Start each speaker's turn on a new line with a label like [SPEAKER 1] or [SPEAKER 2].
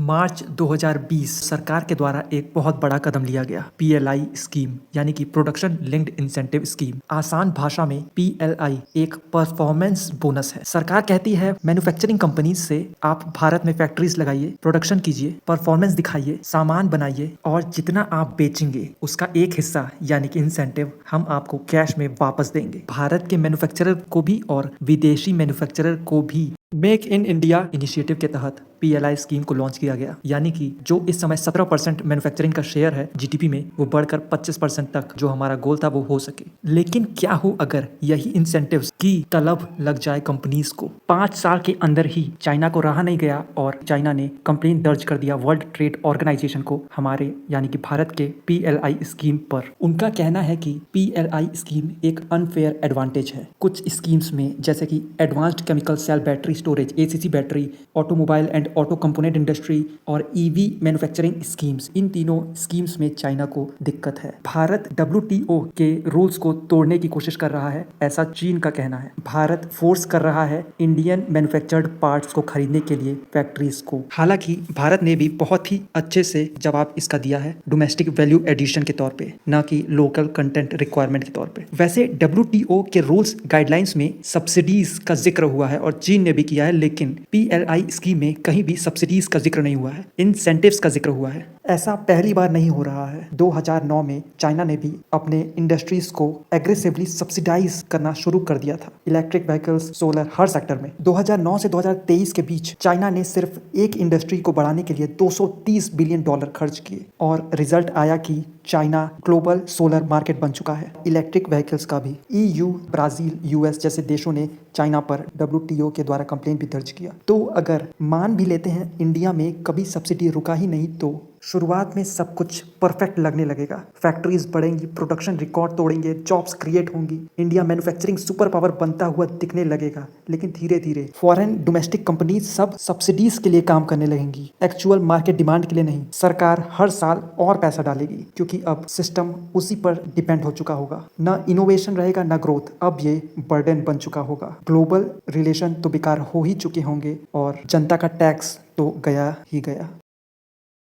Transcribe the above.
[SPEAKER 1] मार्च 2020 सरकार के द्वारा एक बहुत बड़ा कदम लिया गया पीएलआई स्कीम यानी कि प्रोडक्शन लिंक्ड इंसेंटिव स्कीम। आसान भाषा में पीएलआई एक परफॉर्मेंस बोनस है। सरकार कहती है मैन्युफैक्चरिंग कंपनीज से आप भारत में फैक्ट्रीज लगाइए, प्रोडक्शन कीजिए, परफॉर्मेंस दिखाइए, सामान बनाइए और जितना आप बेचेंगे उसका एक हिस्सा यानी कि इंसेंटिव हम आपको कैश में वापस देंगे। भारत के मैन्युफैक्चरर को भी और विदेशी मैन्युफैक्चरर को भी मेक इन इंडिया इनिशिएटिव के तहत पीएलआई स्कीम को लॉन्च किया गया, यानी कि जो इस समय 17% मैन्युफैक्चरिंग का शेयर है जीडीपी में, वो बढ़कर 25% तक जो हमारा गोल था वो हो सके। लेकिन क्या हो अगर यही इंसेंटिव्स की तलब लग जाए कंपनीज को। 5 साल के अंदर ही चाइना को रहा नहीं गया और चाइना ने कंप्लेंट दर्ज कर दिया वर्ल्ड ट्रेड ऑर्गेनाइजेशन को हमारे यानी कि भारत के पीएलआई स्कीम पर। उनका कहना है कि पीएलआई स्कीम एक अनफेयर एडवांटेज है। कुछ स्कीम्स में जैसे कि advanced chemical cell battery storage ACC battery, automobile and auto component industry और ईवी मैन्युफैक्चरिंग स्कीम्स, इन तीनों स्कीम्स में चाइना को दिक्कत है। भारत डब्ल्यूटीओ के रूल्स को तोड़ने की कोशिश कर रहा है, ऐसा चीन का कहना है। भारत फोर्स कर रहा है इंडियन मैन्युफैक्चर्ड पार्ट्स को खरीदने के लिए फैक्ट्रीज को। हालांकि भारत ने भी बहुत ही अच्छे से जवाब इसका दिया है, डोमेस्टिक वैल्यू एडिशन के तौर पे, ना कि लोकल कंटेंट रिक्वायरमेंट के तौर पे। वैसे डब्ल्यूटीओ के रूल्स गाइडलाइंस में सब्सिडीज का जिक्र हुआ है और चीन ने भी किया है, लेकिन पीएलआई स्कीम में कहीं भी सब्सिडीज का जिक्र नहीं हुआ है, इंसेंटिव्स का जिक्र हुआ है। ऐसा पहली बार नहीं हो रहा है। 2009 में चाइना ने भी अपने इंडस्ट्रीज को एग्रेसिवली सब्सिडाइज करना शुरू कर दिया था, इलेक्ट्रिक व्हीकल्स, सोलर, हर सेक्टर में। 2009 से 2023 के बीच चाइना ने सिर्फ एक इंडस्ट्री को बढ़ाने के लिए $230 बिलियन खर्च किए और रिजल्ट आया कि चाइना ग्लोबल सोलर मार्केट बन चुका है। इलेक्ट्रिक व्हीकल्स का भी ईयू, ब्राजील, यूएस जैसे देशों ने चाइना पर डब्ल्यूटीओ के द्वारा कंप्लेंट भी दर्ज किया। तो अगर मान भी लेते हैं इंडिया में कभी सब्सिडी रुका ही नहीं, तो शुरुआत में सब कुछ परफेक्ट लगने लगेगा। फैक्ट्रीज बढ़ेंगी, प्रोडक्शन रिकॉर्ड तोड़ेंगे, जॉब्स क्रिएट होंगी, इंडिया मैन्युफैक्चरिंग सुपर पावर बनता हुआ दिखने लगेगा। लेकिन धीरे धीरे फॉरेन डोमेस्टिक कंपनीज सब सब्सिडीज के लिए काम करने लगेंगी, एक्चुअल मार्केट डिमांड के लिए नहीं। सरकार हर साल और पैसा डालेगी क्योंकि अब सिस्टम उसी पर डिपेंड हो चुका होगा। ना इनोवेशन रहेगा ना ग्रोथ, अब ये बर्डन बन चुका होगा। ग्लोबल रिलेशन तो बेकार हो ही चुके होंगे और जनता का टैक्स तो गया ही गया।